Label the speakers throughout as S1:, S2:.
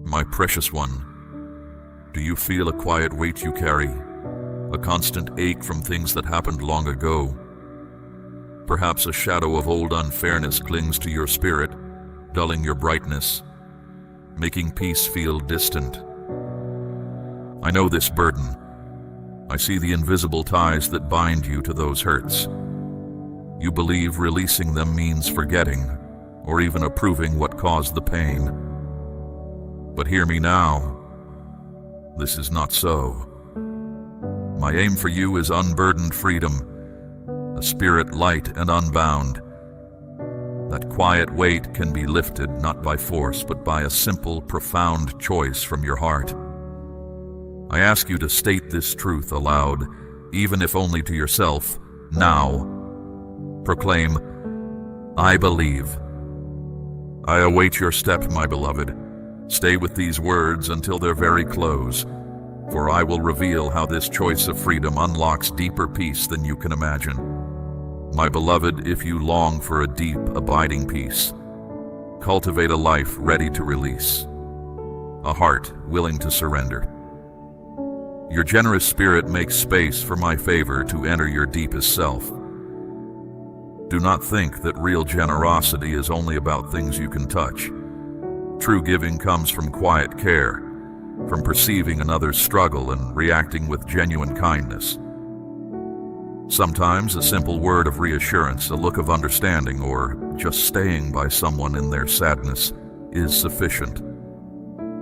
S1: My precious one, do you feel a quiet weight you carry, a constant ache from things that happened long ago? Perhaps a shadow of old unfairness clings to your spirit, dulling your brightness, making peace feel distant. I know this burden. I see the invisible ties that bind you to those hurts. You believe releasing them means forgetting, or even approving what caused the pain. But hear me now. This is not so. My aim for you is unburdened freedom, a spirit light and unbound. That quiet weight can be lifted not by force, but by a simple, profound choice from your heart. I ask you to state this truth aloud, even if only to yourself, now. Proclaim, I believe. I await your step, my beloved. Stay with these words until their very close, for I will reveal how this choice of freedom unlocks deeper peace than you can imagine. My beloved, if you long for a deep, abiding peace, cultivate a life ready to release, a heart willing to surrender. Your generous spirit makes space for my favor to enter your deepest self. Do not think that real generosity is only about things you can touch. True giving comes from quiet care, from perceiving another's struggle and reacting with genuine kindness. Sometimes a simple word of reassurance, a look of understanding, or just staying by someone in their sadness is sufficient.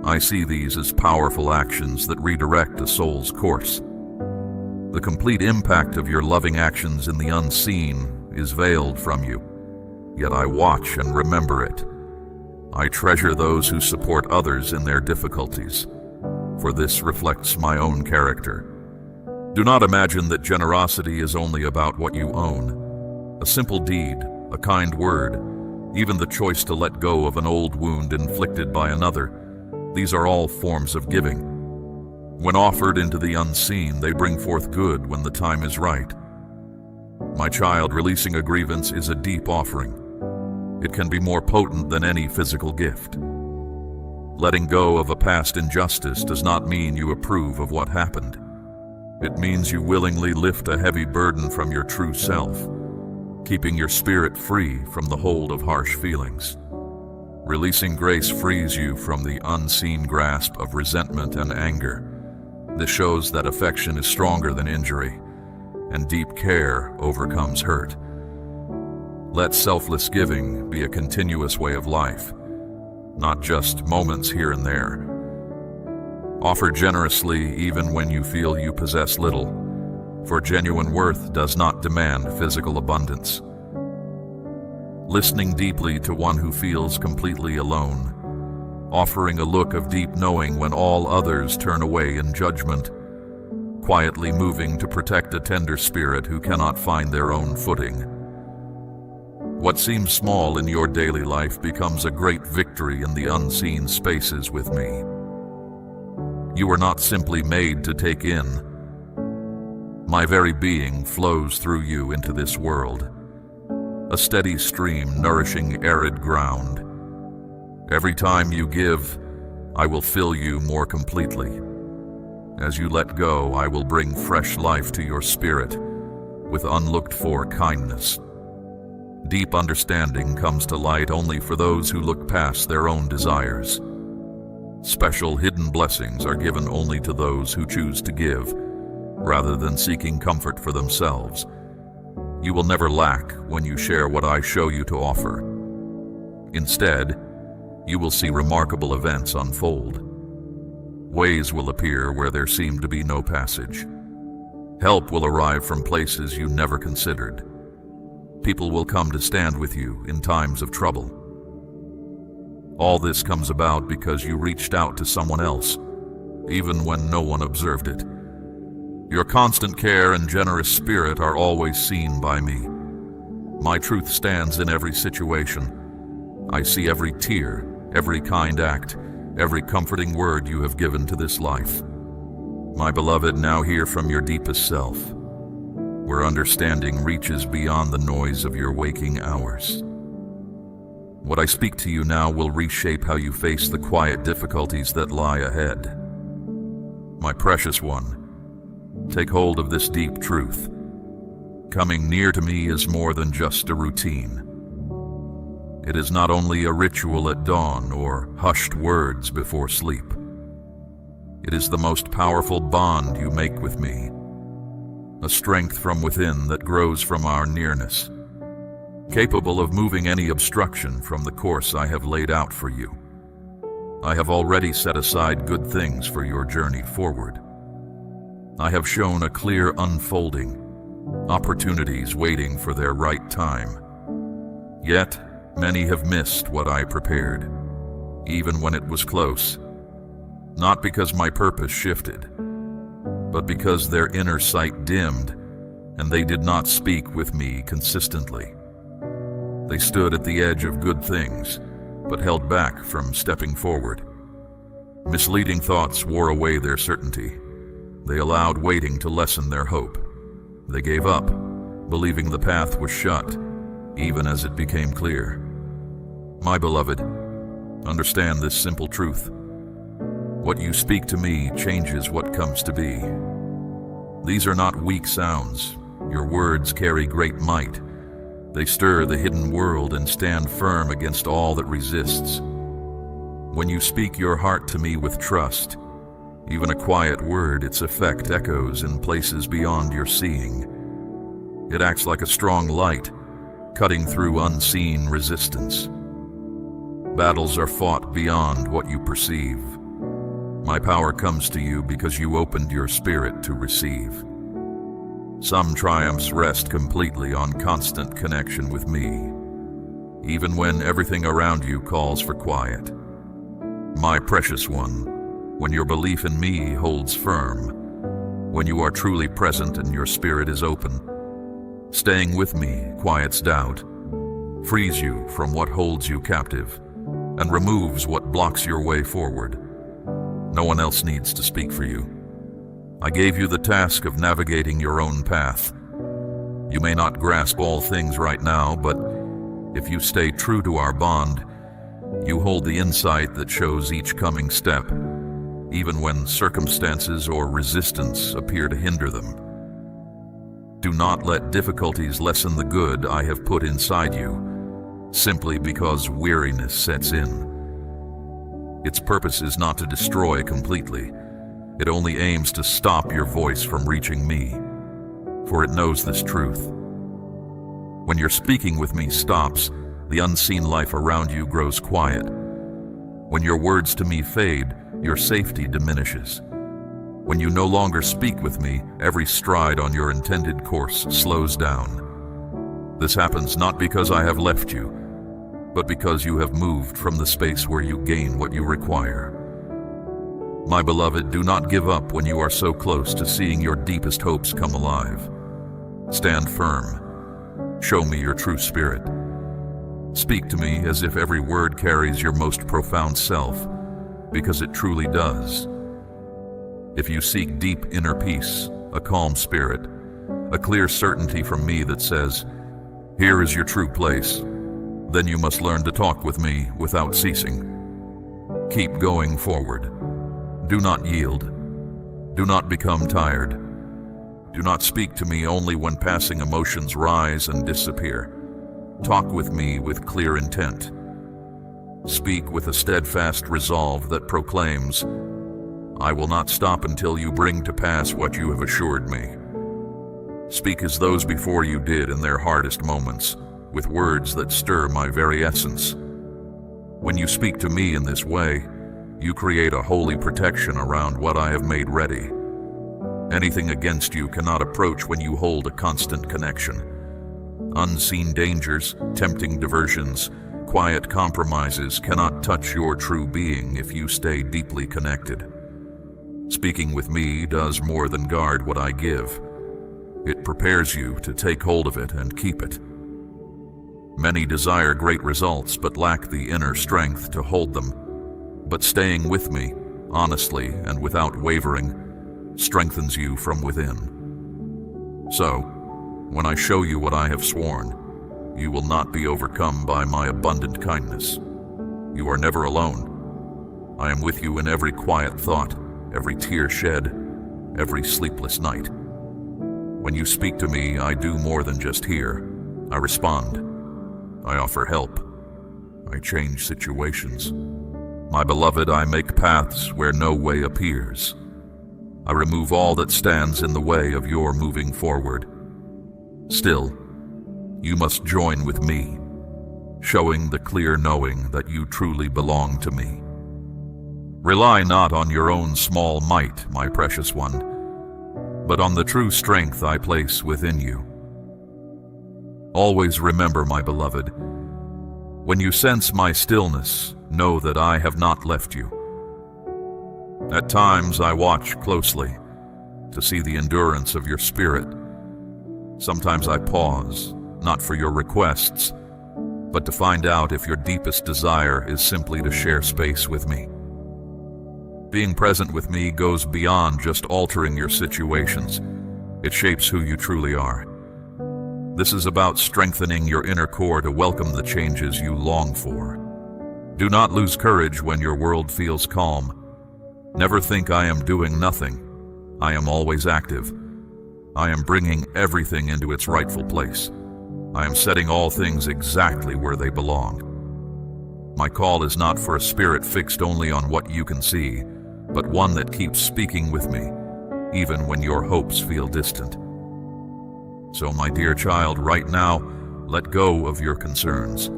S1: I see these as powerful actions that redirect a soul's course. The complete impact of your loving actions in the unseen is veiled from you, yet I watch and remember it. I treasure those who support others in their difficulties, for this reflects my own character. Do not imagine that generosity is only about what you own. A simple deed, a kind word, even the choice to let go of an old wound inflicted by another, these are all forms of giving. When offered into the unseen, they bring forth good when the time is right. My child, releasing a grievance is a deep offering. It can be more potent than any physical gift. Letting go of a past injustice does not mean you approve of what happened. It means you willingly lift a heavy burden from your true self, keeping your spirit free from the hold of harsh feelings. Releasing grace frees you from the unseen grasp of resentment and anger. This shows that affection is stronger than injury, and deep care overcomes hurt. Let selfless giving be a continuous way of life, not just moments here and there. Offer generously even when you feel you possess little, for genuine worth does not demand physical abundance. Listening deeply to one who feels completely alone, offering a look of deep knowing when all others turn away in judgment, quietly moving to protect a tender spirit who cannot find their own footing. What seems small in your daily life becomes a great victory in the unseen spaces with me. You are not simply made to take in. My very being flows through you into this world, a steady stream nourishing arid ground. Every time you give, I will fill you more completely. As you let go, I will bring fresh life to your spirit with unlooked-for kindness. Deep understanding comes to light only for those who look past their own desires. Special hidden blessings are given only to those who choose to give, rather than seeking comfort for themselves. You will never lack when you share what I show you to offer. Instead, you will see remarkable events unfold. Ways will appear where there seemed to be no passage. Help will arrive from places you never considered. People will come to stand with you in times of trouble. All this comes about because you reached out to someone else, even when no one observed it. Your constant care and generous spirit are always seen by me. My truth stands in every situation. I see every tear, every kind act, every comforting word you have given to this life. My beloved, now hear from your deepest self, where understanding reaches beyond the noise of your waking hours. What I speak to you now will reshape how you face the quiet difficulties that lie ahead. My precious one, take hold of this deep truth. Coming near to me is more than just a routine. It is not only a ritual at dawn or hushed words before sleep. It is the most powerful bond you make with me, a strength from within that grows from our nearness, capable of moving any obstruction from the course I have laid out for you. I have already set aside good things for your journey forward. I have shown a clear unfolding, opportunities waiting for their right time. Yet, many have missed what I prepared, even when it was close. Not because my purpose shifted, but because their inner sight dimmed and they did not speak with me consistently. They stood at the edge of good things, but held back from stepping forward. Misleading thoughts wore away their certainty. They allowed waiting to lessen their hope. They gave up, believing the path was shut, even as it became clear. My beloved, understand this simple truth. What you speak to me changes what comes to be. These are not weak sounds. Your words carry great might. They stir the hidden world and stand firm against all that resists. When you speak your heart to me with trust, even a quiet word, its effect echoes in places beyond your seeing. It acts like a strong light, cutting through unseen resistance. Battles are fought beyond what you perceive. My power comes to you because you opened your spirit to receive. Some triumphs rest completely on constant connection with me, even when everything around you calls for quiet. My precious one, when your belief in me holds firm, when you are truly present and your spirit is open, staying with me quiets doubt, frees you from what holds you captive, and removes what blocks your way forward. No one else needs to speak for you. I gave you the task of navigating your own path. You may not grasp all things right now, but if you stay true to our bond, you hold the insight that shows each coming step, even when circumstances or resistance appear to hinder them. Do not let difficulties lessen the good I have put inside you, simply because weariness sets in. Its purpose is not to destroy completely. It only aims to stop your voice from reaching me, for it knows this truth. When your speaking with me stops, the unseen life around you grows quiet. When your words to me fade, your safety diminishes. When you no longer speak with me, every stride on your intended course slows down. This happens not because I have left you, but because you have moved from the space where you gain what you require. My beloved, do not give up when you are so close to seeing your deepest hopes come alive. Stand firm. Show me your true spirit. Speak to me as if every word carries your most profound self, because it truly does. If you seek deep inner peace, a calm spirit, a clear certainty from me that says, "Here is your true place," then you must learn to talk with me without ceasing. Keep going forward. Do not yield. Do not become tired. Do not speak to me only when passing emotions rise and disappear. Talk with me with clear intent. Speak with a steadfast resolve that proclaims, "I will not stop until you bring to pass what you have assured me." Speak as those before you did in their hardest moments, with words that stir my very essence. When you speak to me in this way, you create a holy protection around what I have made ready. Anything against you cannot approach when you hold a constant connection. Unseen dangers, tempting diversions, quiet compromises cannot touch your true being if you stay deeply connected. Speaking with me does more than guard what I give. It prepares you to take hold of it and keep it. Many desire great results but lack the inner strength to hold them. But staying with me, honestly and without wavering, strengthens you from within. So, when I show you what I have sworn, you will not be overcome by my abundant kindness. You are never alone. I am with you in every quiet thought, every tear shed, every sleepless night. When you speak to me, I do more than just hear. I respond. I offer help. I change situations. My beloved, I make paths where no way appears. I remove all that stands in the way of your moving forward. Still, you must join with me, showing the clear knowing that you truly belong to me. Rely not on your own small might, my precious one, but on the true strength I place within you. Always remember, my beloved, when you sense my stillness, know that I have not left you. At times I watch closely to see the endurance of your spirit. Sometimes I pause, not for your requests, but to find out if your deepest desire is simply to share space with me. Being present with me goes beyond just altering your situations. It shapes who you truly are. This is about strengthening your inner core to welcome the changes you long for. Do not lose courage when your world feels calm. Never think I am doing nothing. I am always active. I am bringing everything into its rightful place. I am setting all things exactly where they belong. My call is not for a spirit fixed only on what you can see, but one that keeps speaking with me, even when your hopes feel distant. So, my dear child, right now, let go of your concerns.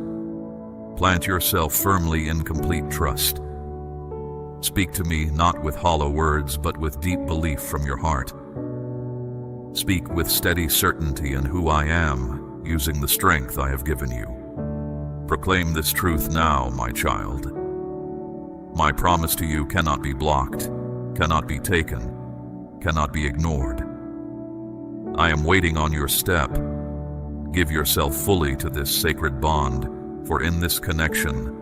S1: Plant yourself firmly in complete trust. Speak to me not with hollow words, but with deep belief from your heart. Speak with steady certainty in who I am, using the strength I have given you. Proclaim this truth now, my child. My promise to you cannot be blocked, cannot be taken, cannot be ignored. I am waiting on your step. Give yourself fully to this sacred bond, for in this connection,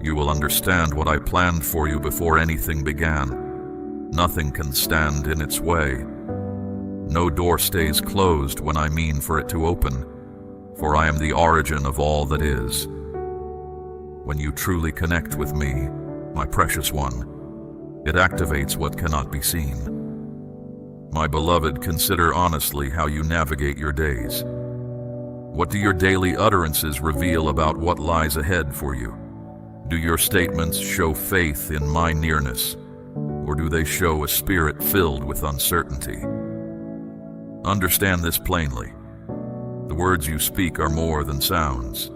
S1: you will understand what I planned for you before anything began. Nothing can stand in its way. No door stays closed when I mean for it to open, for I am the origin of all that is. When you truly connect with me, my precious one, it activates what cannot be seen. My beloved, consider honestly how you navigate your days. What do your daily utterances reveal about what lies ahead for you? Do your statements show faith in my nearness, or do they show a spirit filled with uncertainty? Understand this plainly. The words you speak are more than sounds.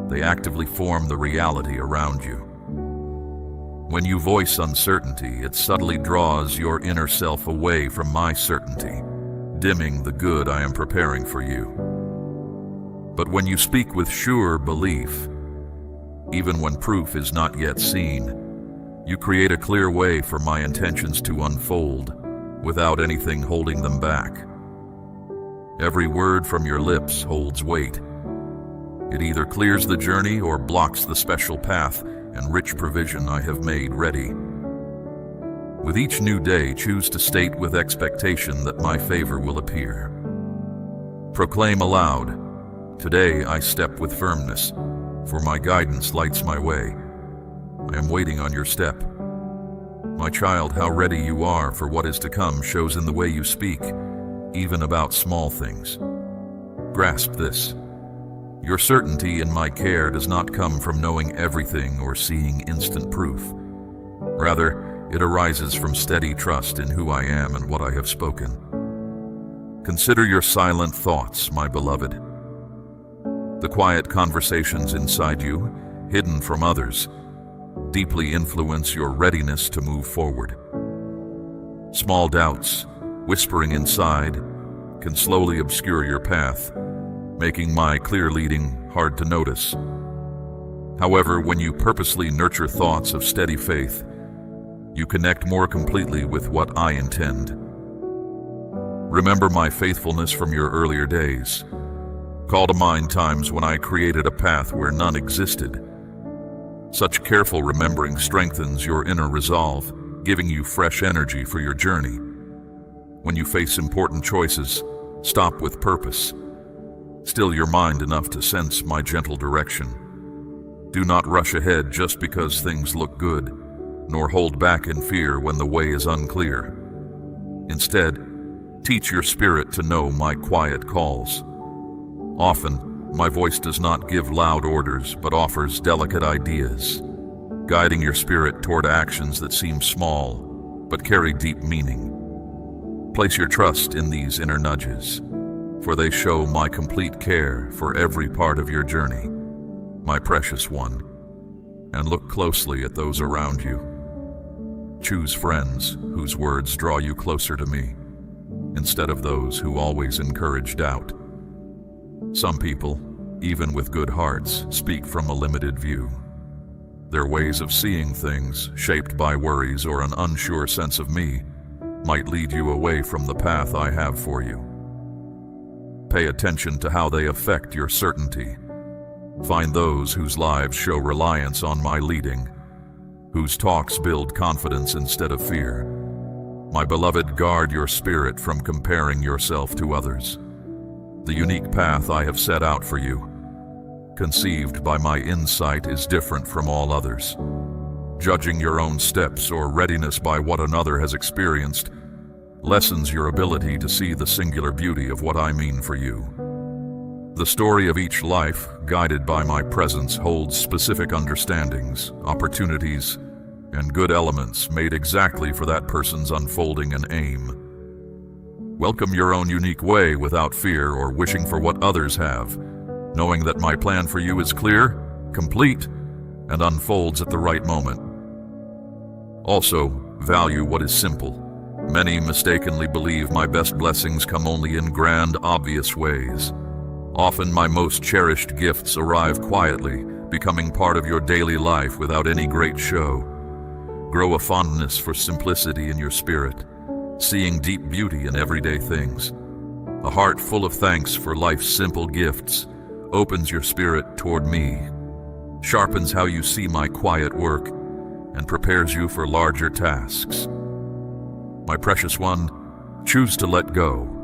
S1: They actively form the reality around you. When you voice uncertainty, it subtly draws your inner self away from my certainty, dimming the good I am preparing for you. But when you speak with sure belief, even when proof is not yet seen, you create a clear way for my intentions to unfold without anything holding them back. Every word from your lips holds weight. It either clears the journey or blocks the special path and rich provision I have made ready. With each new day, choose to state with expectation that my favor will appear. Proclaim aloud, today I step with firmness, for my guidance lights my way. I am waiting on your step. My child, how ready you are for what is to come shows in the way you speak, even about small things. Grasp this. Your certainty in my care does not come from knowing everything or seeing instant proof. Rather, it arises from steady trust in who I am and what I have spoken. Consider your silent thoughts, my beloved. The quiet conversations inside you, hidden from others, deeply influence your readiness to move forward. Small doubts, whispering inside, can slowly obscure your path, making my clear leading hard to notice. However, when you purposely nurture thoughts of steady faith, you connect more completely with what I intend. Remember my faithfulness from your earlier days. Call to mind times when I created a path where none existed. Such careful remembering strengthens your inner resolve, giving you fresh energy for your journey. When you face important choices, stop with purpose. Still your mind enough to sense my gentle direction. Do not rush ahead just because things look good, nor hold back in fear when the way is unclear. Instead, teach your spirit to know my quiet calls. Often, my voice does not give loud orders, but offers delicate ideas, guiding your spirit toward actions that seem small, but carry deep meaning. Place your trust in these inner nudges, for they show my complete care for every part of your journey, my precious one, and look closely at those around you. Choose friends whose words draw you closer to me, instead of those who always encourage doubt. Some people, even with good hearts, speak from a limited view. Their ways of seeing things, shaped by worries or an unsure sense of me, might lead you away from the path I have for you. Pay attention to how they affect your certainty. Find those whose lives show reliance on my leading, whose talks build confidence instead of fear. My beloved, guard your spirit from comparing yourself to others. The unique path I have set out for you, conceived by my insight, is different from all others. Judging your own steps or readiness by what another has experienced lessens your ability to see the singular beauty of what I mean for you. The story of each life, guided by my presence, holds specific understandings, opportunities, and good elements made exactly for that person's unfolding and aim. Welcome your own unique way without fear or wishing for what others have, knowing that my plan for you is clear, complete, and unfolds at the right moment. Also, value what is simple. Many mistakenly believe my best blessings come only in grand, obvious ways. Often my most cherished gifts arrive quietly, becoming part of your daily life without any great show. Grow a fondness for simplicity in your spirit, seeing deep beauty in everyday things. A heart full of thanks for life's simple gifts opens your spirit toward me, sharpens how you see my quiet work, and prepares you for larger tasks. My precious one, choose to let go.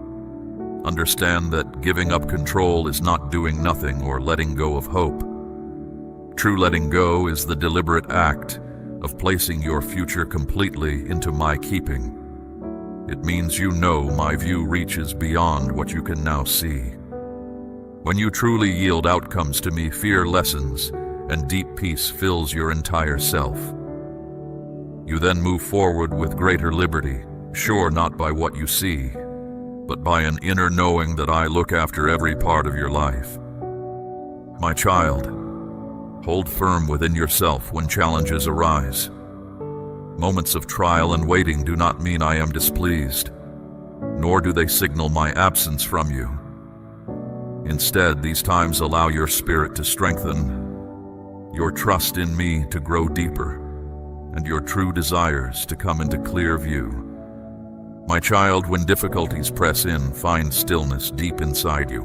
S1: Understand that giving up control is not doing nothing or letting go of hope. True letting go is the deliberate act of placing your future completely into my keeping. It means you know my view reaches beyond what you can now see. When you truly yield outcomes to me, fear lessens and deep peace fills your entire self. You then move forward with greater liberty, sure not by what you see, but by an inner knowing that I look after every part of your life. My child, hold firm within yourself when challenges arise. Moments of trial and waiting do not mean I am displeased, nor do they signal my absence from you. Instead, these times allow your spirit to strengthen, your trust in me to grow deeper, and your true desires to come into clear view. My child, when difficulties press in, find stillness deep inside you.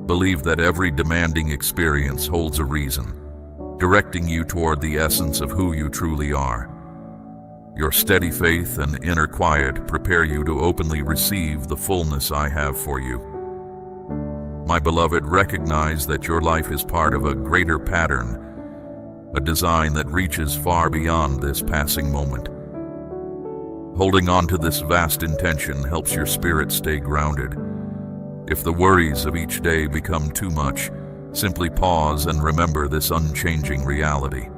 S1: Believe that every demanding experience holds a reason, directing you toward the essence of who you truly are. Your steady faith and inner quiet prepare you to openly receive the fullness I have for you. My beloved, recognize that your life is part of a greater pattern, a design that reaches far beyond this passing moment. Holding on to this vast intention helps your spirit stay grounded. If the worries of each day become too much, simply pause and remember this unchanging reality.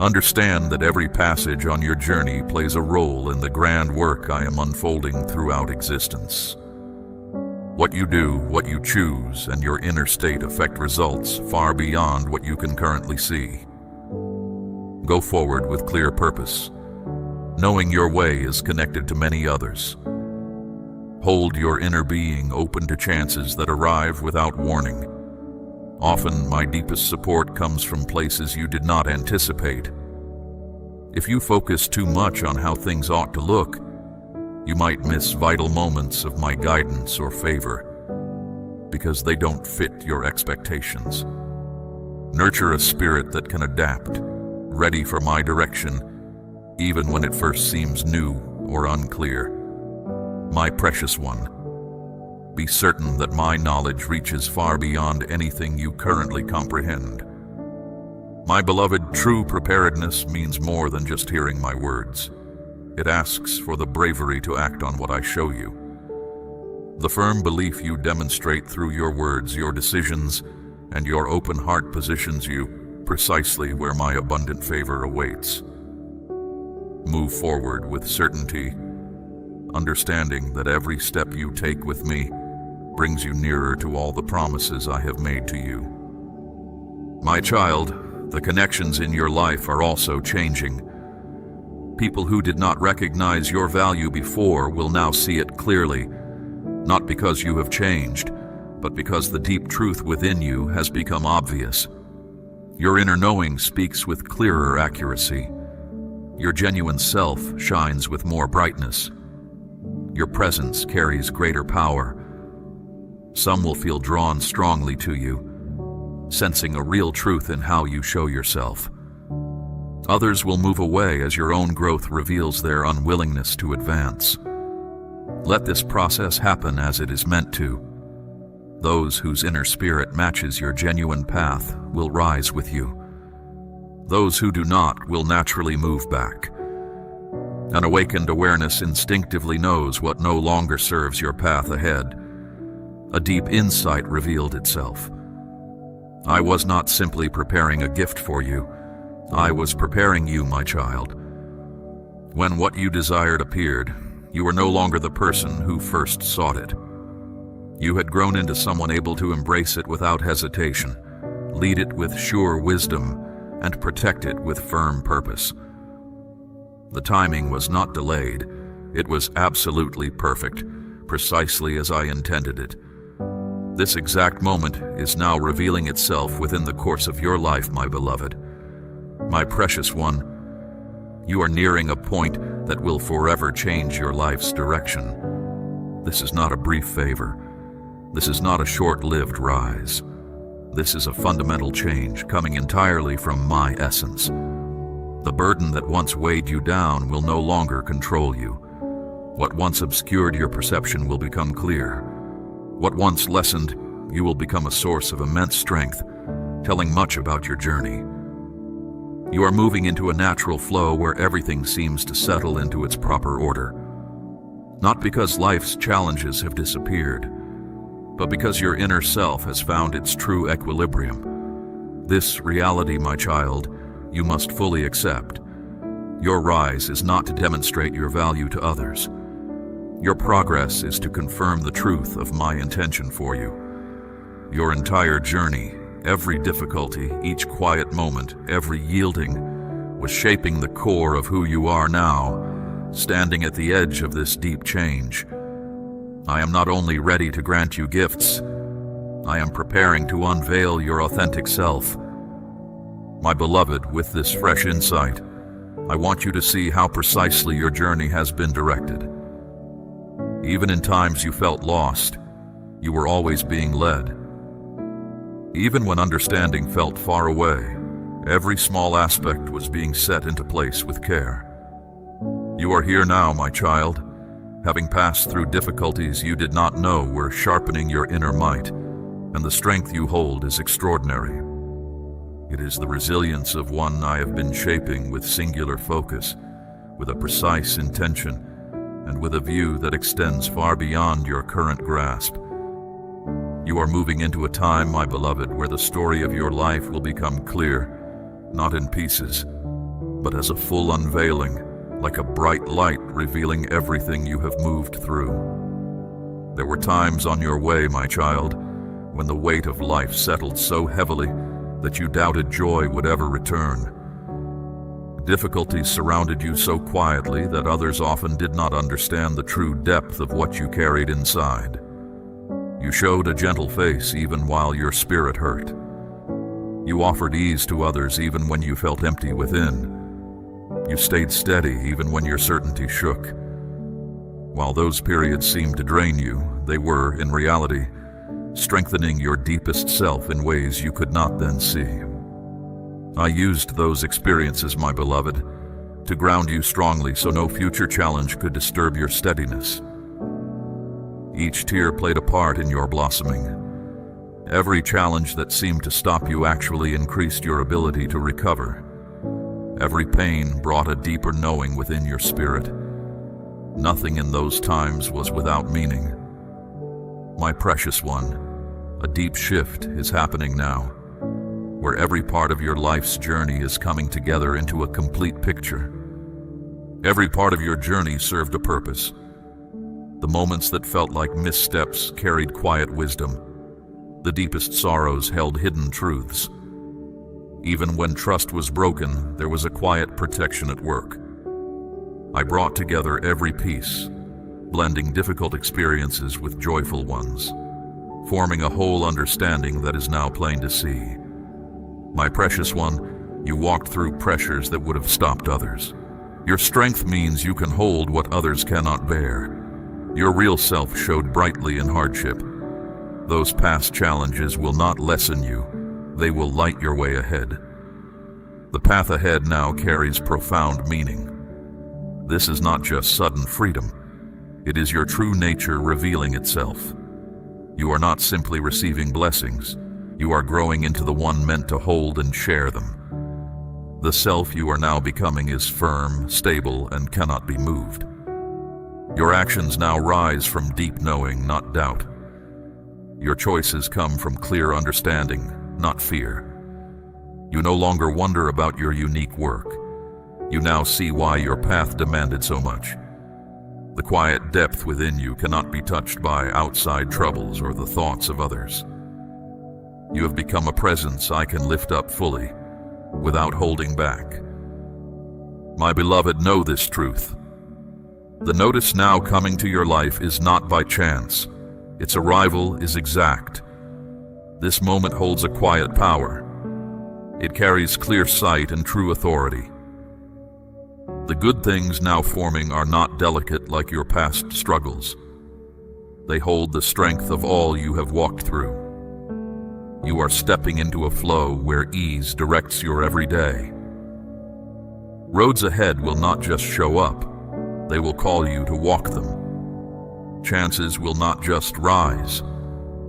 S1: Understand that every passage on your journey plays a role in the grand work I am unfolding throughout existence. What you do, what you choose, and your inner state affect results far beyond what you can currently see. Go forward with clear purpose, knowing your way is connected to many others. Hold your inner being open to chances that arrive without warning. Often, my deepest support comes from places you did not anticipate. If you focus too much on how things ought to look, you might miss vital moments of my guidance or favor, because they don't fit your expectations. Nurture a spirit that can adapt, ready for my direction, even when it first seems new or unclear. My precious one, Be certain that my knowledge reaches far beyond anything you currently comprehend. My beloved, true preparedness means more than just hearing my words. It asks for the bravery to act on what I show you. The firm belief you demonstrate through your words, your decisions, and your open heart positions you precisely where my abundant favor awaits. Move forward with certainty, understanding that every step you take with me brings you nearer to all the promises I have made to you. My child, the connections in your life are also changing. People who did not recognize your value before will now see it clearly, not because you have changed, but because the deep truth within you has become obvious. Your inner knowing speaks with clearer accuracy. Your genuine self shines with more brightness. Your presence carries greater power. Some will feel drawn strongly to you, sensing a real truth in how you show yourself. Others will move away as your own growth reveals their unwillingness to advance. Let this process happen as it is meant to. Those whose inner spirit matches your genuine path will rise with you. Those who do not will naturally move back. An awakened awareness instinctively knows what no longer serves your path ahead. A deep insight revealed itself. I was not simply preparing a gift for you. I was preparing you, my child. When what you desired appeared, you were no longer the person who first sought it. You had grown into someone able to embrace it without hesitation, lead it with sure wisdom, and protect it with firm purpose. The timing was not delayed. It was absolutely perfect, precisely as I intended it. This exact moment is now revealing itself within the course of your life, my beloved. My precious one, you are nearing a point that will forever change your life's direction. This is not a brief favor. This is not a short-lived rise. This is a fundamental change coming entirely from my essence. The burden that once weighed you down will no longer control you. What once obscured your perception will become clear. What once lessened, you will become a source of immense strength, telling much about your journey. You are moving into a natural flow where everything seems to settle into its proper order. Not because life's challenges have disappeared, but because your inner self has found its true equilibrium. This reality, my child, you must fully accept. Your rise is not to demonstrate your value to others. Your progress is to confirm the truth of my intention for you. Your entire journey, every difficulty, each quiet moment, every yielding, was shaping the core of who you are now, standing at the edge of this deep change. I am not only ready to grant you gifts, I am preparing to unveil your authentic self. My beloved, with this fresh insight, I want you to see how precisely your journey has been directed. Even in times you felt lost, you were always being led. Even when understanding felt far away, every small aspect was being set into place with care. You are here now, my child, having passed through difficulties you did not know were sharpening your inner might, and the strength you hold is extraordinary. It is the resilience of one I have been shaping with singular focus, with a precise intention, and with a view that extends far beyond your current grasp. You are moving into a time, my beloved, where the story of your life will become clear, not in pieces, but as a full unveiling, like a bright light revealing everything you have moved through. There were times on your way, my child, when the weight of life settled so heavily that you doubted joy would ever return. Difficulties surrounded you so quietly that others often did not understand the true depth of what you carried inside. You showed a gentle face even while your spirit hurt. You offered ease to others even when you felt empty within. You stayed steady even when your certainty shook. While those periods seemed to drain you, they were, in reality, strengthening your deepest self in ways you could not then see. I used those experiences, my beloved, to ground you strongly so no future challenge could disturb your steadiness. Each tear played a part in your blossoming. Every challenge that seemed to stop you actually increased your ability to recover. Every pain brought a deeper knowing within your spirit. Nothing in those times was without meaning. My precious one, a deep shift is happening now, where every part of your life's journey is coming together into a complete picture. Every part of your journey served a purpose. The moments that felt like missteps carried quiet wisdom. The deepest sorrows held hidden truths. Even when trust was broken, there was a quiet protection at work. I brought together every piece, blending difficult experiences with joyful ones, forming a whole understanding that is now plain to see. My precious one, you walked through pressures that would have stopped others. Your strength means you can hold what others cannot bear. Your real self showed brightly in hardship. Those past challenges will not lessen you, they will light your way ahead. The path ahead now carries profound meaning. This is not just sudden freedom. It is your true nature revealing itself. You are not simply receiving blessings. You are growing into the one meant to hold and share them. The self you are now becoming is firm, stable, and cannot be moved. Your actions now rise from deep knowing, not doubt. Your choices come from clear understanding, not fear. You no longer wonder about your unique work. You now see why your path demanded so much. The quiet depth within you cannot be touched by outside troubles or the thoughts of others. You have become a presence I can lift up fully, without holding back. My beloved, know this truth. The notice now coming to your life is not by chance. Its arrival is exact. This moment holds a quiet power. It carries clear sight and true authority. The good things now forming are not delicate like your past struggles. They hold the strength of all you have walked through. You are stepping into a flow where ease directs your every day. Roads ahead will not just show up, they will call you to walk them. Chances will not just rise,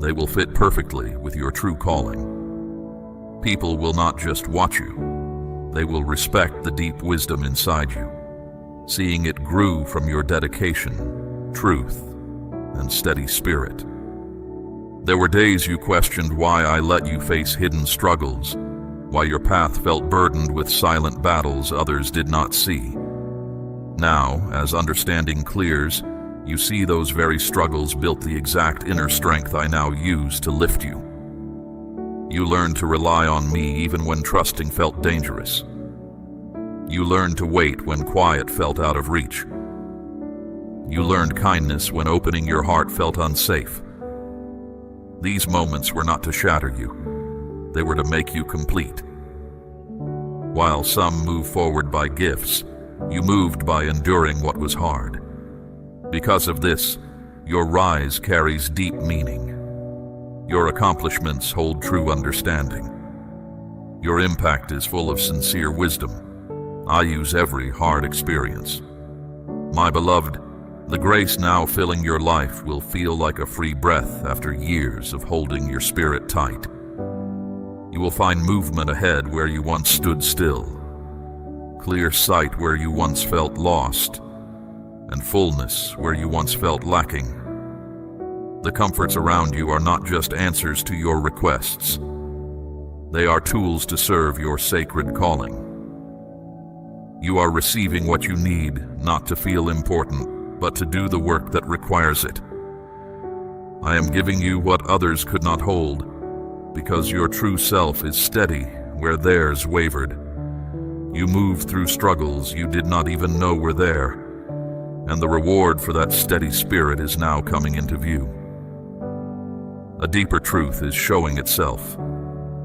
S1: they will fit perfectly with your true calling. People will not just watch you, they will respect the deep wisdom inside you, seeing it grew from your dedication, truth, and steady spirit. There were days you questioned why I let you face hidden struggles, why your path felt burdened with silent battles others did not see. Now, as understanding clears, you see those very struggles built the exact inner strength I now use to lift you. You learned to rely on me even when trusting felt dangerous. You learned to wait when quiet felt out of reach. You learned kindness when opening your heart felt unsafe. These moments were not to shatter you. They were to make you complete. While some move forward by gifts, you moved by enduring what was hard. Because of this, your rise carries deep meaning. Your accomplishments hold true understanding. Your impact is full of sincere wisdom. I use every hard experience. My beloved, the grace now filling your life will feel like a free breath after years of holding your spirit tight. You will find movement ahead where you once stood still, clear sight where you once felt lost, and fullness where you once felt lacking. The comforts around you are not just answers to your requests. They are tools to serve your sacred calling. You are receiving what you need, not to feel important, but to do the work that requires it. I am giving you what others could not hold, because your true self is steady where theirs wavered. You moved through struggles you did not even know were there, and the reward for that steady spirit is now coming into view. A deeper truth is showing itself,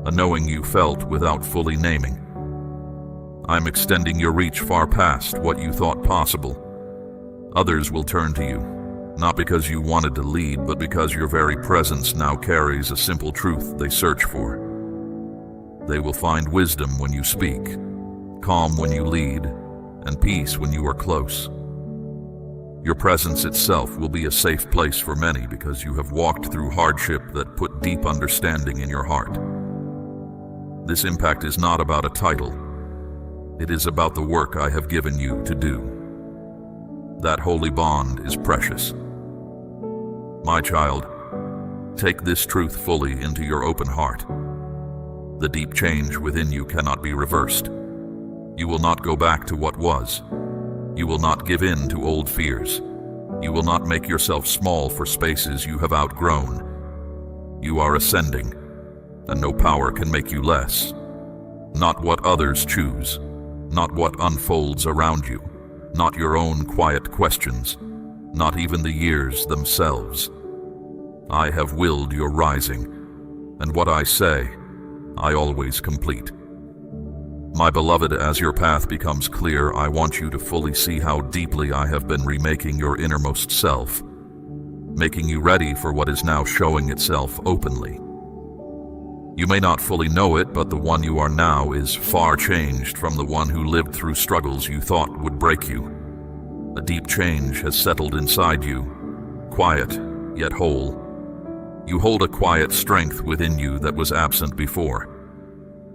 S1: a knowing you felt without fully naming. I'm extending your reach far past what you thought possible. Others will turn to you, not because you wanted to lead, but because your very presence now carries a simple truth they search for. They will find wisdom when you speak, calm when you lead, and peace when you are close. Your presence itself will be a safe place for many because you have walked through hardship that put deep understanding in your heart. This impact is not about a title. It is about the work I have given you to do. That holy bond is precious. My child, take this truth fully into your open heart. The deep change within you cannot be reversed. You will not go back to what was. You will not give in to old fears. You will not make yourself small for spaces you have outgrown. You are ascending, and no power can make you less. Not what others choose, not what unfolds around you, not your own quiet questions, not even the years themselves. I have willed your rising, and what I say, I always complete. My beloved, as your path becomes clear, I want you to fully see how deeply I have been remaking your innermost self, making you ready for what is now showing itself openly. You may not fully know it, but the one you are now is far changed from the one who lived through struggles you thought would break you. A deep change has settled inside you, quiet yet whole. You hold a quiet strength within you that was absent before.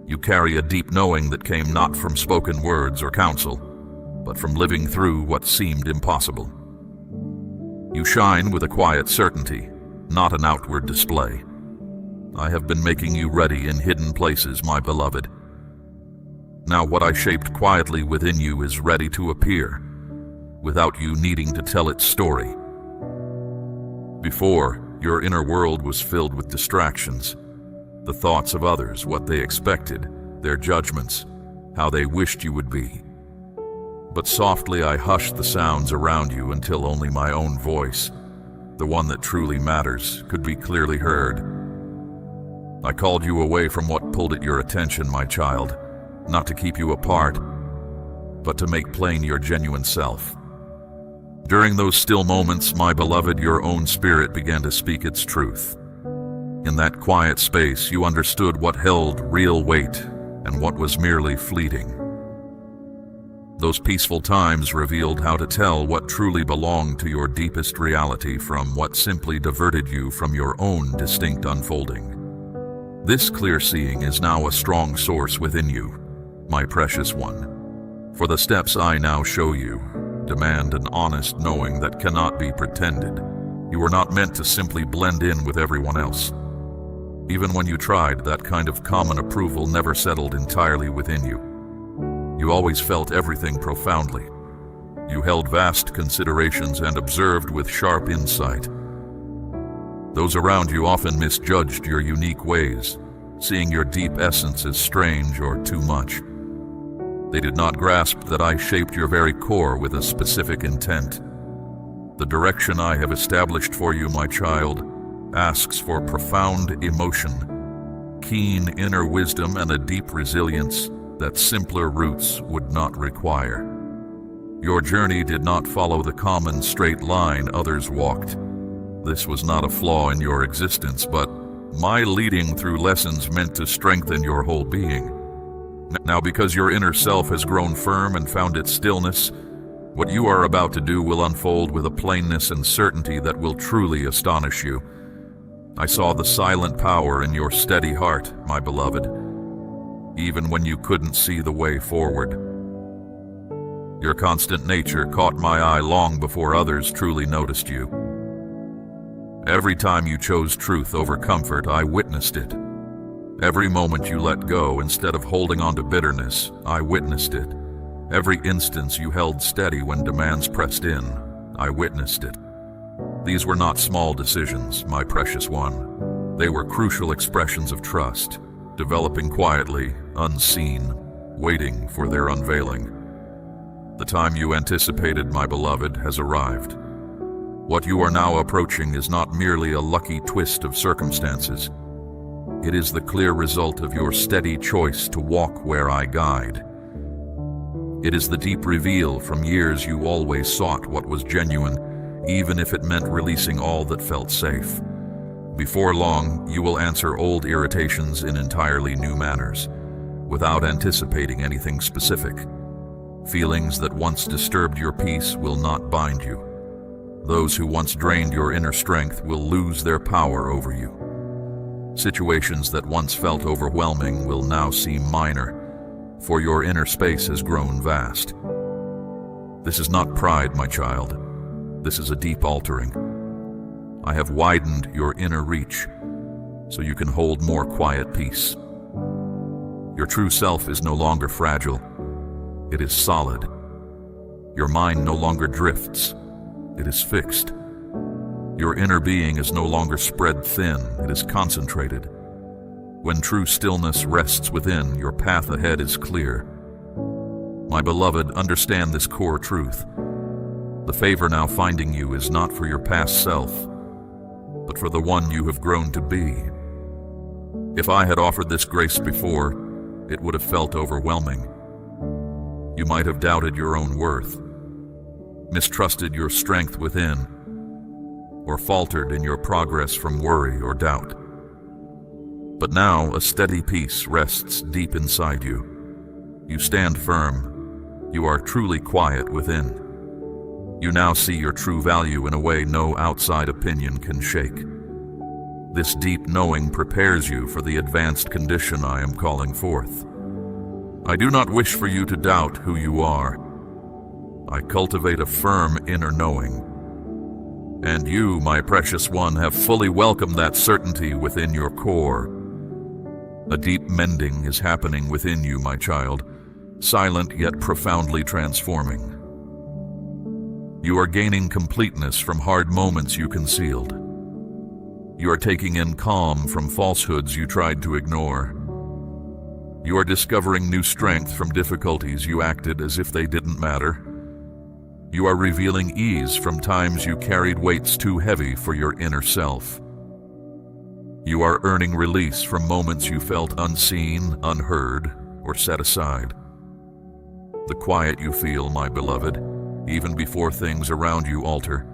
S1: You carry a deep knowing that came not from spoken words or counsel, but from living through what seemed impossible. You shine with a quiet certainty, not an outward display. I have been making you ready in hidden places, my beloved. Now what I shaped quietly within you is ready to appear, without you needing to tell its story. Before, your inner world was filled with distractions. The thoughts of others, what they expected, their judgments, how they wished you would be. But softly I hushed the sounds around you until only my own voice, the one that truly matters, could be clearly heard. I called you away from what pulled at your attention, my child, not to keep you apart, but to make plain your genuine self. During those still moments, my beloved, your own spirit began to speak its truth. In that quiet space, you understood what held real weight and what was merely fleeting. Those peaceful times revealed how to tell what truly belonged to your deepest reality from what simply diverted you from your own distinct unfolding. This clear seeing is now a strong source within you, my precious one. For the steps I now show you demand an honest knowing that cannot be pretended. You were not meant to simply blend in with everyone else. Even when you tried, that kind of common approval never settled entirely within you. You always felt everything profoundly. You held vast considerations and observed with sharp insight. Those around you often misjudged your unique ways, seeing your deep essence as strange or too much. They did not grasp that I shaped your very core with a specific intent. The direction I have established for you, my child, asks for profound emotion, keen inner wisdom, and a deep resilience that simpler roots would not require. Your journey did not follow the common straight line others walked. This was not a flaw in your existence, but my leading through lessons meant to strengthen your whole being. Now, because your inner self has grown firm and found its stillness, what you are about to do will unfold with a plainness and certainty that will truly astonish you. I saw the silent power in your steady heart, my beloved, even when you couldn't see the way forward. Your constant nature caught my eye long before others truly noticed you. Every time you chose truth over comfort, I witnessed it. Every moment you let go instead of holding on to bitterness, I witnessed it. Every instance you held steady when demands pressed in, I witnessed it. These were not small decisions, my precious one. They were crucial expressions of trust, developing quietly, unseen, waiting for their unveiling. The time you anticipated, my beloved, has arrived. What you are now approaching is not merely a lucky twist of circumstances. It is the clear result of your steady choice to walk where I guide. It is the deep reveal from years you always sought what was genuine, even if it meant releasing all that felt safe. Before long, you will answer old irritations in entirely new manners, without anticipating anything specific. Feelings that once disturbed your peace will not bind you. Those who once drained your inner strength will lose their power over you. Situations that once felt overwhelming will now seem minor, for your inner space has grown vast. This is not pride, my child. This is a deep altering. I have widened your inner reach, so you can hold more quiet peace. Your true self is no longer fragile. It is solid. Your mind no longer drifts. It is fixed. Your inner being is no longer spread thin. It is concentrated. When true stillness rests within, your path ahead is clear. My beloved, understand this core truth. The favor now finding you is not for your past self, but for the one you have grown to be. If I had offered this grace before, it would have felt overwhelming. You might have doubted your own worth, mistrusted your strength within, or faltered in your progress from worry or doubt. But now a steady peace rests deep inside you. You stand firm. You are truly quiet within. You now see your true value in a way no outside opinion can shake. This deep knowing prepares you for the advanced condition I am calling forth. I do not wish for you to doubt who you are. I cultivate a firm inner knowing. And you, my precious one, have fully welcomed that certainty within your core. A deep mending is happening within you, my child, silent yet profoundly transforming. You are gaining completeness from hard moments you concealed. You are taking in calm from falsehoods you tried to ignore. You are discovering new strength from difficulties you acted as if they didn't matter. You are revealing ease from times you carried weights too heavy for your inner self. You are earning release from moments you felt unseen, unheard, or set aside. The quiet you feel, my beloved, even before things around you alter,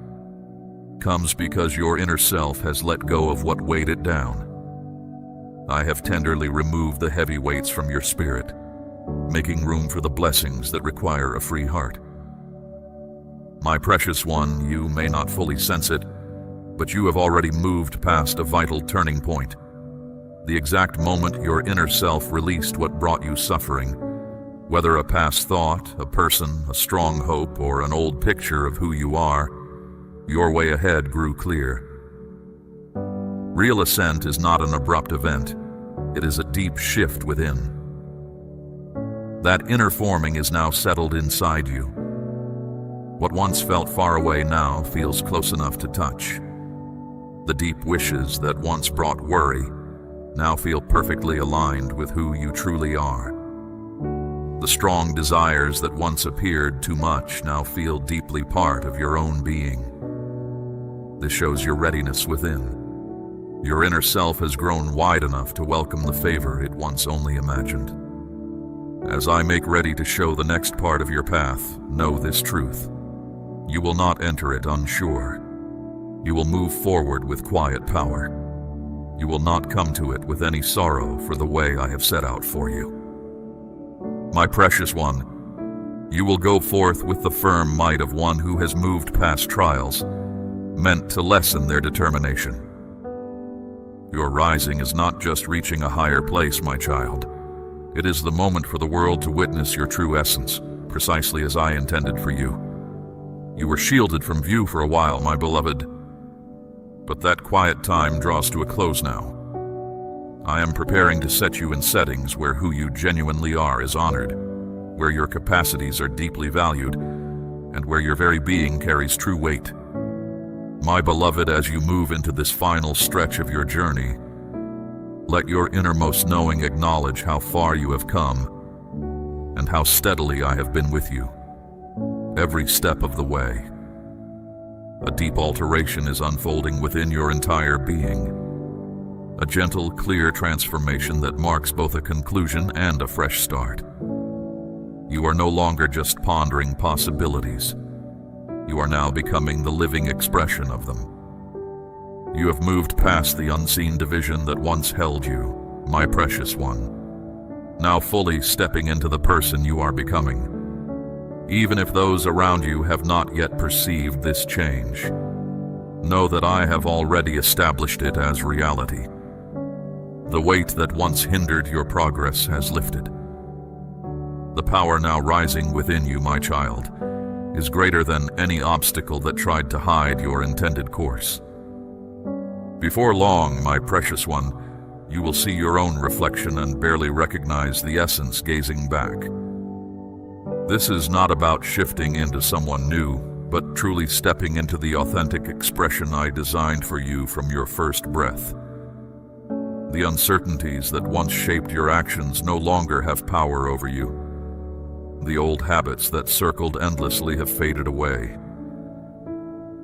S1: comes because your inner self has let go of what weighed it down. I have tenderly removed the heavy weights from your spirit, making room for the blessings that require a free heart. My precious one, you may not fully sense it, but you have already moved past a vital turning point. The exact moment your inner self released what brought you suffering, whether a past thought, a person, a strong hope, or an old picture of who you are, your way ahead grew clear. Real ascent is not an abrupt event. It is a deep shift within. That inner forming is now settled inside you. What once felt far away now feels close enough to touch. The deep wishes that once brought worry now feel perfectly aligned with who you truly are. The strong desires that once appeared too much now feel deeply part of your own being. This shows your readiness within. Your inner self has grown wide enough to welcome the favor it once only imagined. As I make ready to show the next part of your path, know this truth. You will not enter it unsure. You will move forward with quiet power. You will not come to it with any sorrow for the way I have set out for you. My precious one, you will go forth with the firm might of one who has moved past trials, meant to lessen their determination. Your rising is not just reaching a higher place, my child. It is the moment for the world to witness your true essence, precisely as I intended for you. You were shielded from view for a while, my beloved, but that quiet time draws to a close now. I am preparing to set you in settings where who you genuinely are is honored, where your capacities are deeply valued, and where your very being carries true weight. My beloved, as you move into this final stretch of your journey, let your innermost knowing acknowledge how far you have come and how steadily I have been with you, every step of the way. A deep alteration is unfolding within your entire being, a gentle, clear transformation that marks both a conclusion and a fresh start. You are no longer just pondering possibilities. You are now becoming the living expression of them. You have moved past the unseen division that once held you, my precious one, now fully stepping into the person you are becoming. Even if those around you have not yet perceived this change, know that I have already established it as reality. The weight that once hindered your progress has lifted. The power now rising within you, my child, is greater than any obstacle that tried to hide your intended course. Before long, my precious one, you will see your own reflection and barely recognize the essence gazing back. This is not about shifting into someone new, but truly stepping into the authentic expression I designed for you from your first breath. The uncertainties that once shaped your actions no longer have power over you. The old habits that circled endlessly have faded away.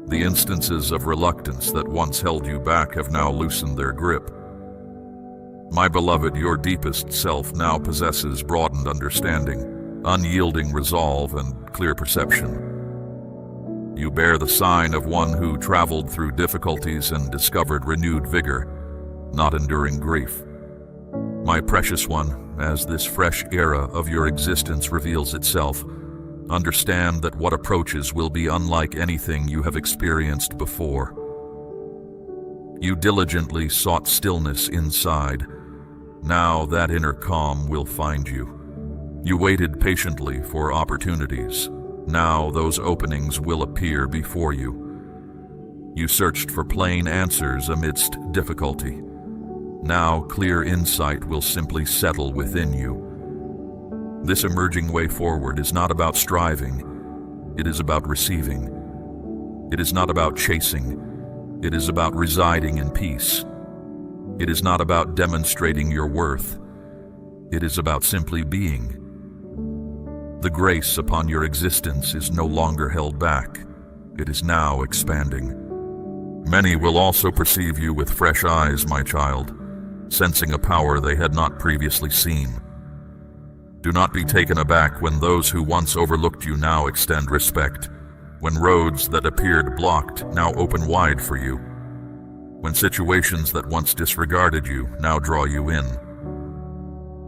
S1: The instances of reluctance that once held you back have now loosened their grip. My beloved, your deepest self now possesses broadened understanding, unyielding resolve, and clear perception. You bear the sign of one who traveled through difficulties and discovered renewed vigor, not enduring grief. My precious one, as this fresh era of your existence reveals itself, understand that what approaches will be unlike anything you have experienced before. You diligently sought stillness inside. Now that inner calm will find you. You waited patiently for opportunities. Now those openings will appear before you. You searched for plain answers amidst difficulty. Now clear insight will simply settle within you. This emerging way forward is not about striving. It is about receiving. It is not about chasing. It is about residing in peace. It is not about demonstrating your worth. It is about simply being. The grace upon your existence is no longer held back. It is now expanding. Many will also perceive you with fresh eyes, my child, sensing a power they had not previously seen. Do not be taken aback when those who once overlooked you now extend respect, when roads that appeared blocked now open wide for you, when situations that once disregarded you now draw you in.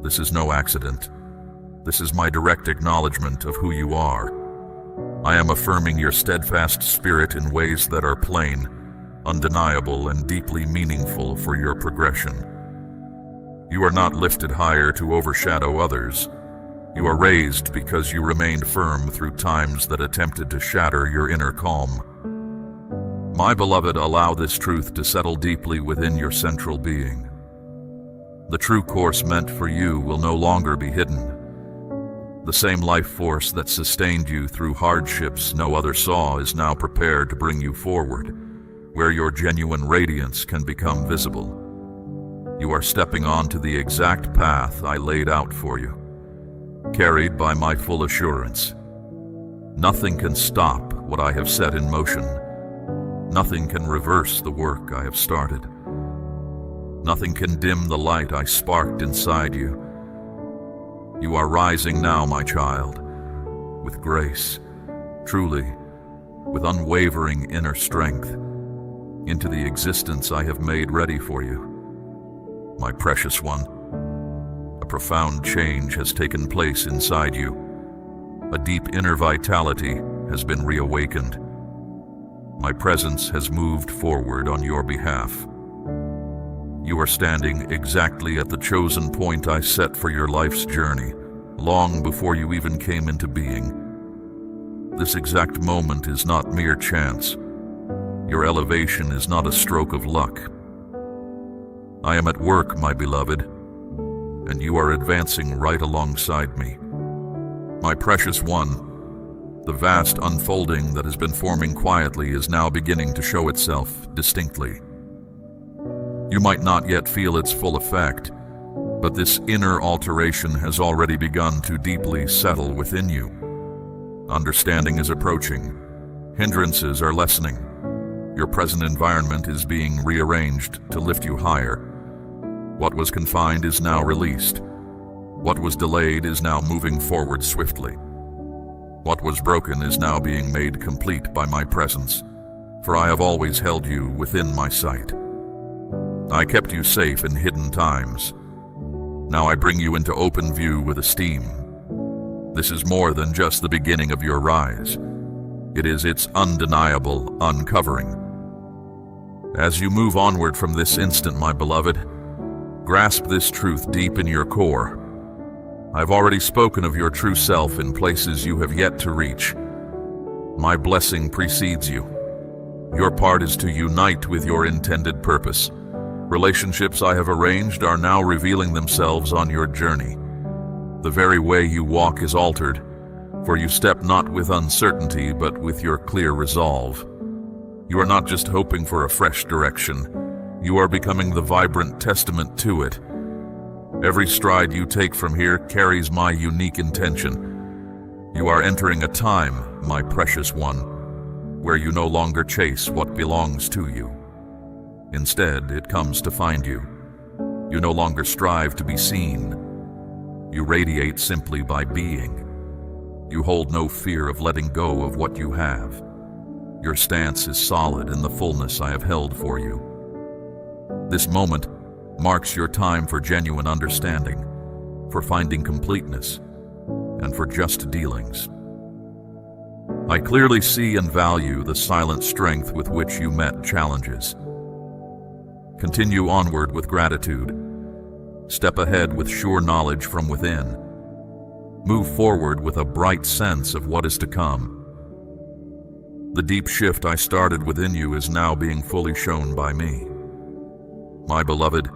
S1: This is no accident. This is my direct acknowledgement of who you are. I am affirming your steadfast spirit in ways that are plain, undeniable, and deeply meaningful for your progression. You are not lifted higher to overshadow others. You are raised because you remained firm through times that attempted to shatter your inner calm. My beloved, allow this truth to settle deeply within your central being. The true course meant for you will no longer be hidden. The same life force that sustained you through hardships no other saw is now prepared to bring you forward, where your genuine radiance can become visible. You are stepping onto the exact path I laid out for you, carried by my full assurance. Nothing can stop what I have set in motion. Nothing can reverse the work I have started. Nothing can dim the light I sparked inside you. You are rising now, my child, with grace, truly, with unwavering inner strength, into the existence I have made ready for you. My precious one, a profound change has taken place inside you. A deep inner vitality has been reawakened. My presence has moved forward on your behalf. You are standing exactly at the chosen point I set for your life's journey, long before you even came into being. This exact moment is not mere chance. Your elevation is not a stroke of luck. I am at work, my beloved, and you are advancing right alongside me. My precious one, the vast unfolding that has been forming quietly is now beginning to show itself distinctly. You might not yet feel its full effect, but this inner alteration has already begun to deeply settle within you. Understanding is approaching. Hindrances are lessening. Your present environment is being rearranged to lift you higher. What was confined is now released. What was delayed is now moving forward swiftly. What was broken is now being made complete by my presence, for I have always held you within my sight. I kept you safe in hidden times. Now I bring you into open view with esteem. This is more than just the beginning of your rise. It is its undeniable uncovering. As you move onward from this instant, my beloved, grasp this truth deep in your core. I've already spoken of your true self in places you have yet to reach. My blessing precedes you. Your part is to unite with your intended purpose. Relationships I have arranged are now revealing themselves on your journey. The very way you walk is altered, for you step not with uncertainty but with your clear resolve. You are not just hoping for a fresh direction. You are becoming the vibrant testament to it. Every stride you take from here carries my unique intention. You are entering a time, my precious one, where you no longer chase what belongs to you. Instead, it comes to find you. You no longer strive to be seen. You radiate simply by being. You hold no fear of letting go of what you have. Your stance is solid in the fullness I have held for you. This moment marks your time for genuine understanding, for finding completeness, and for just dealings. I clearly see and value the silent strength with which you met challenges. Continue onward with gratitude. Step ahead with sure knowledge from within. Move forward with a bright sense of what is to come. The deep shift I started within you is now being fully shown by me. My beloved,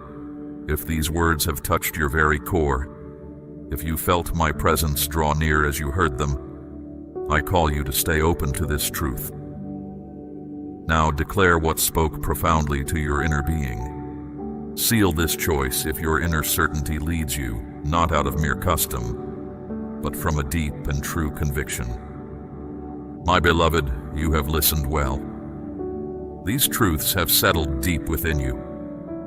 S1: if these words have touched your very core, if you felt my presence draw near as you heard them, I call you to stay open to this truth. Now declare what spoke profoundly to your inner being. Seal this choice if your inner certainty leads you, not out of mere custom, but from a deep and true conviction. My beloved, you have listened well. These truths have settled deep within you,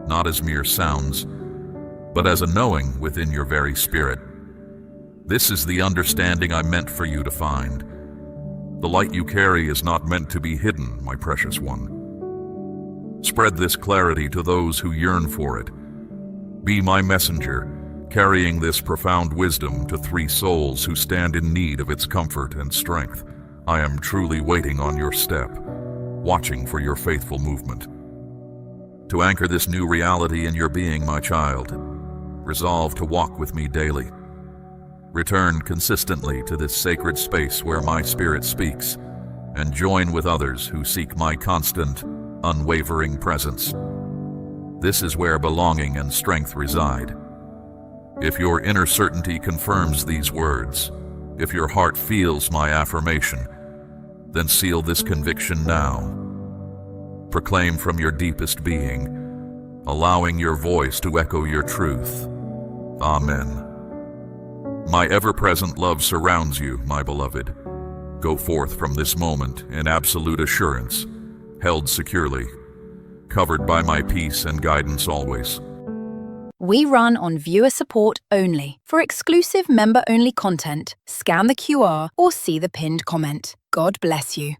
S1: not as mere sounds, but as a knowing within your very spirit. This is the understanding I meant for you to find. The light you carry is not meant to be hidden, my precious one. Spread this clarity to those who yearn for it. Be my messenger, carrying this profound wisdom to 3 souls who stand in need of its comfort and strength. I am truly waiting on your step, watching for your faithful movement. To anchor this new reality in your being, my child, resolve to walk with me daily. Return consistently to this sacred space where my spirit speaks, and join with others who seek my constant, unwavering presence. This is where belonging and strength reside. If your inner certainty confirms these words, if your heart feels my affirmation, then seal this conviction now. Proclaim from your deepest being, allowing your voice to echo your truth. Amen. My ever-present love surrounds you, my beloved. Go forth from this moment in absolute assurance, held securely, covered by my peace and guidance always.
S2: We run on viewer support only. For exclusive member-only content, scan the QR or see the pinned comment. God bless you.